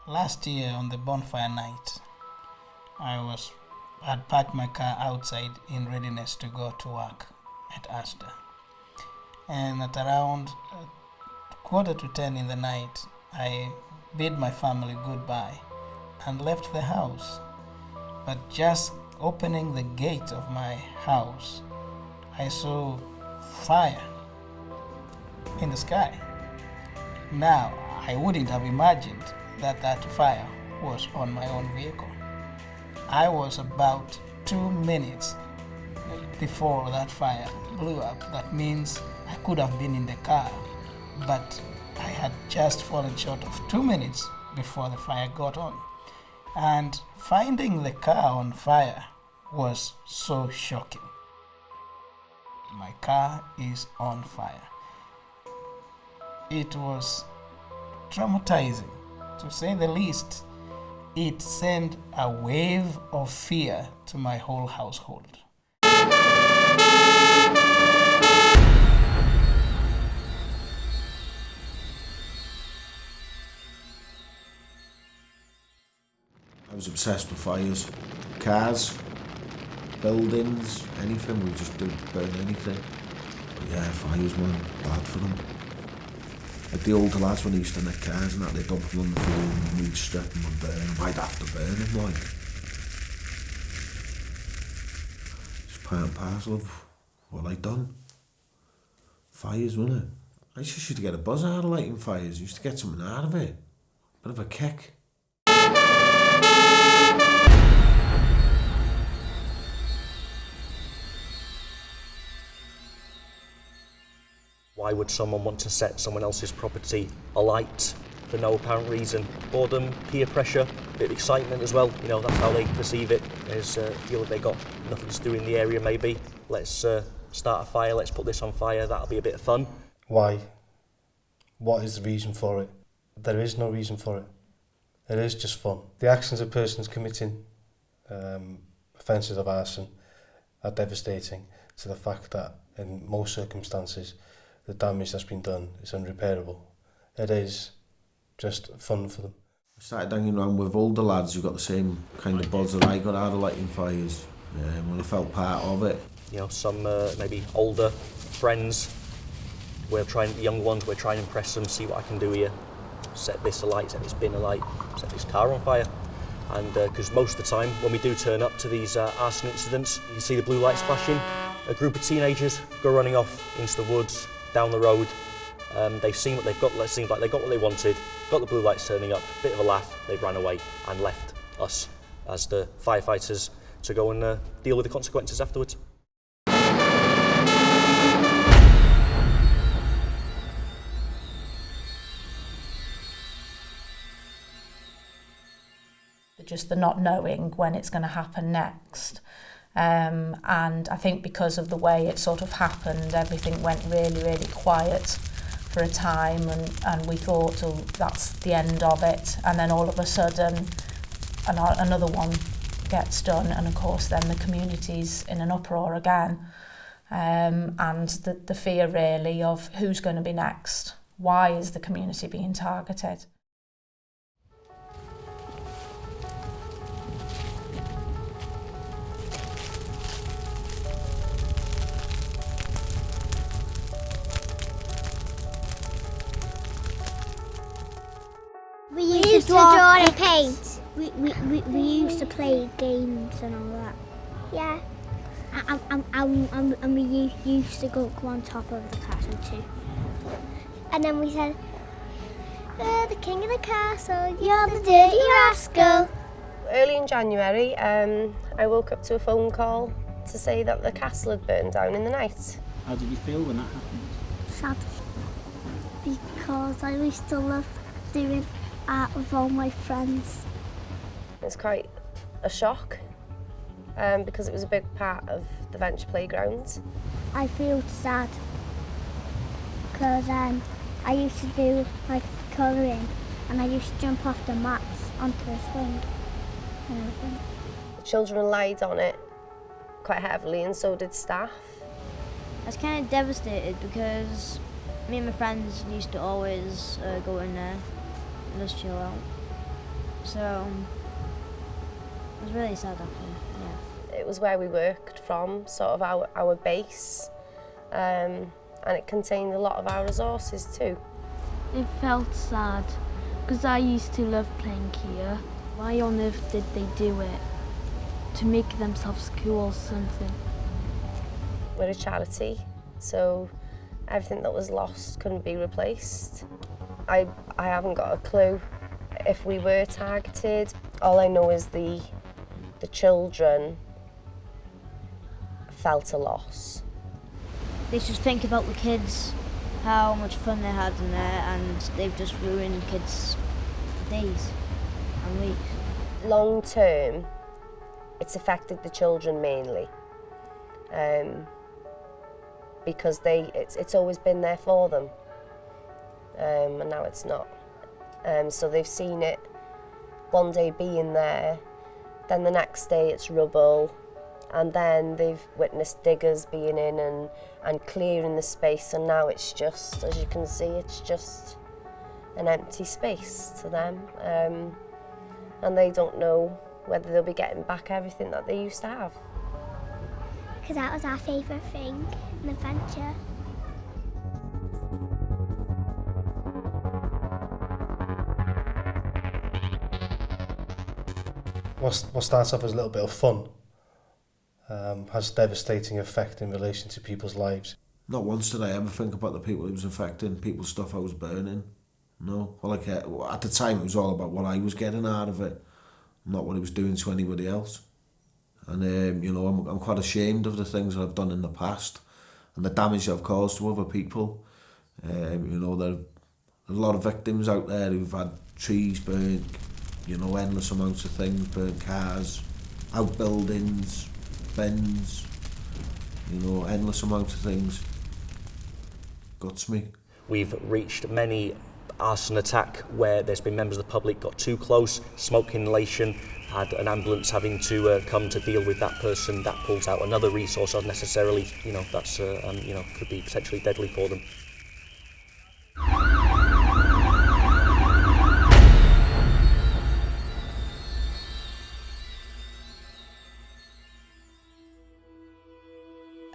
Last year on the bonfire night, had parked my car outside in readiness to go to work at Asda. And at around 9:45 in the night, I bid my family goodbye and left the house. But just opening the gate of my house, I saw fire in the sky. Now, I wouldn't have imagined that fire was on my own vehicle. I was about 2 minutes before that fire blew up. That means I could have been in the car, but I had just fallen short of 2 minutes before the fire got on. And finding the car on fire was so shocking. My car is on fire. It was traumatizing, to say the least. It sent a wave of fear to my whole household. I was obsessed with fires, cars, buildings, anything. We just didn't burn anything. But yeah, fires, man, bad for them. Like the older lads when they used to nick cars and that, they'd dump them on the floor and we'd strip them and burn them. I'd have to burn them, like. Just part and parcel of what I'd done. Fires, wasn't it? I just used to get a buzz out of lighting fires. I used to get something out of it. Bit of a kick. Why would someone want to set someone else's property alight for no apparent reason? Boredom, peer pressure, a bit of excitement as well. You know, that's how they perceive it. Is feel that they got nothing to do in the area maybe. Let's start a fire, let's put this on fire, that'll be a bit of fun. Why? What is the reason for it? There is no reason for it. It is just fun. The actions of persons committing offences of arson are devastating to the fact that in most circumstances the damage that's been done is unrepairable. It is just fun for them. I started hanging around with older lads who got the same kind of buzz that I got out of lighting fires when I felt part of it. You know, some maybe older friends, the young ones, we're trying to impress them, see what I can do here. Set this alight, set this bin alight, set this car on fire. And because most of the time when we do turn up to these arson incidents, you can see the blue lights flashing. A group of teenagers go running off into the woods, down the road. They've seen what they've got. It seems like they got what they wanted, got the blue lights turning up, bit of a laugh, they ran away and left us as the firefighters to go and deal with the consequences afterwards. Just the not knowing when it's going to happen next. And I think because of the way it sort of happened, everything went really, really quiet for a time, and we thought, oh, that's the end of it. And then all of a sudden, another one gets done, and of course then the community's in an uproar again. And the fear really of who's going to be next. Why is the community being targeted? We used to draw and paint. We used to play games and all that. Yeah. And we used to go on top of the castle too. And then we said, the king of the castle, you're the dirty rascal. Early in January, I woke up to a phone call to say that the castle had burned down in the night. How did you feel when that happened? Sad. Because I used to love doing art with all my friends. It was quite a shock because it was a big part of the Venture Playground. I feel sad because I used to do like colouring and I used to jump off the mats onto the swing and everything. The children relied on it quite heavily and so did staff. I was kind of devastated because me and my friends used to always go in there and just chill out. So it was really sad actually, yeah. It was where we worked from, sort of our base, and it contained a lot of our resources too. It felt sad because I used to love playing here. Why on earth did they do it? To make themselves cool or something? We're a charity, so everything that was lost couldn't be replaced. I haven't got a clue if we were targeted. All I know is the children felt a loss. They should think about the kids, how much fun they had in there, and they've just ruined kids' days and weeks. Long term, it's affected the children mainly, because it's always been there for them, and now it's not. So they've seen it one day being there, then the next day it's rubble, and then they've witnessed diggers being in and clearing the space, and now it's just, as you can see, it's just an empty space to them, and they don't know whether they'll be getting back everything that they used to have. Because that was our favourite thing, an adventure. What starts off as a little bit of fun has a devastating effect in relation to people's lives. Not once did I ever think about the people it was affecting, people's stuff I was burning. No. Well, like, at the time it was all about what I was getting out of it, not what it was doing to anybody else. And, you know, I'm quite ashamed of the things that I've done in the past and the damage I've caused to other people. You know, there are a lot of victims out there who've had trees burnt, you know, endless amounts of things, burnt cars, outbuildings, bins, you know, endless amounts of things. Guts me. We've reached many arson attack where there's been members of the public got too close, smoke inhalation, had an ambulance having to come to deal with that person. That pulls out another resource unnecessarily, you know, that's, you know, could be potentially deadly for them.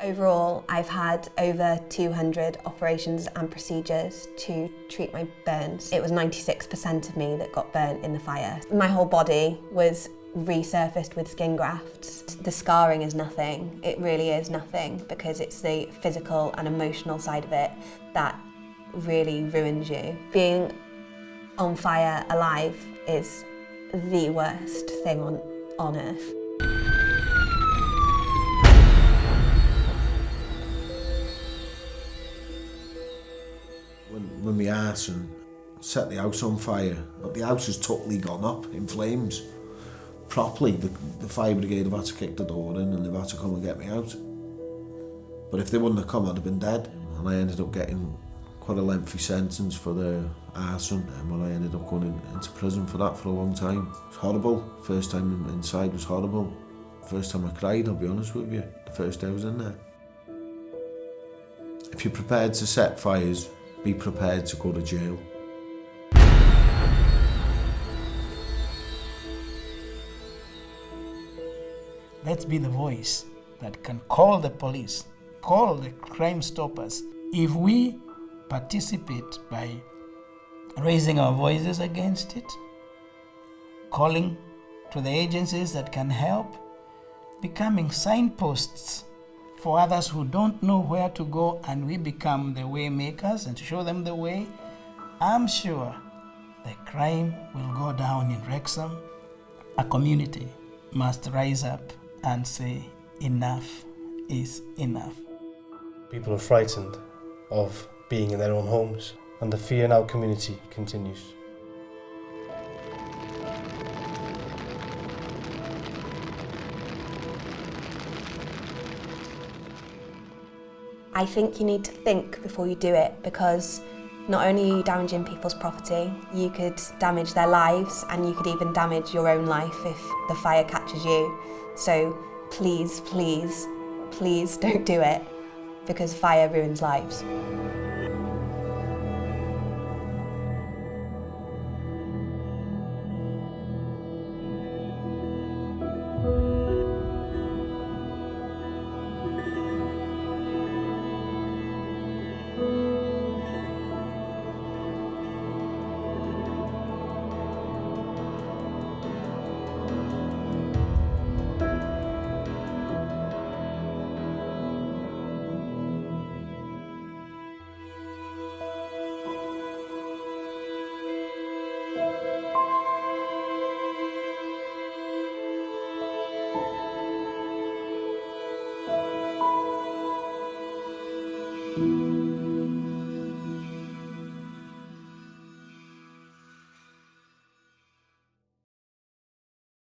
Overall, I've had over 200 operations and procedures to treat my burns. It was 96% of me that got burnt in the fire. My whole body was resurfaced with skin grafts. The scarring is nothing. It really is nothing, because it's the physical and emotional side of it that really ruins you. Being on fire alive is the worst thing on earth. When my arson set the house on fire, the house has totally gone up in flames. Properly, the fire brigade have had to kick the door in and they've had to come and get me out. But if they wouldn't have come, I'd have been dead. And I ended up getting quite a lengthy sentence for the arson, and I ended up going into prison for that for a long time. It was horrible. First time inside was horrible. First time I cried, I'll be honest with you, the first day I was in there. If you're prepared to set fires, be prepared to go to jail. Let's be the voice that can call the police, call the Crime Stoppers. If we participate by raising our voices against it, calling to the agencies that can help, becoming signposts for others who don't know where to go, and we become the way makers and show them the way, I'm sure the crime will go down in Wrexham. A community must rise up and say enough is enough. People are frightened of being in their own homes, and the fear in our community continues. I think you need to think before you do it, because not only are you damaging people's property, you could damage their lives, and you could even damage your own life if the fire catches you. So please, please, please don't do it, because fire ruins lives. you.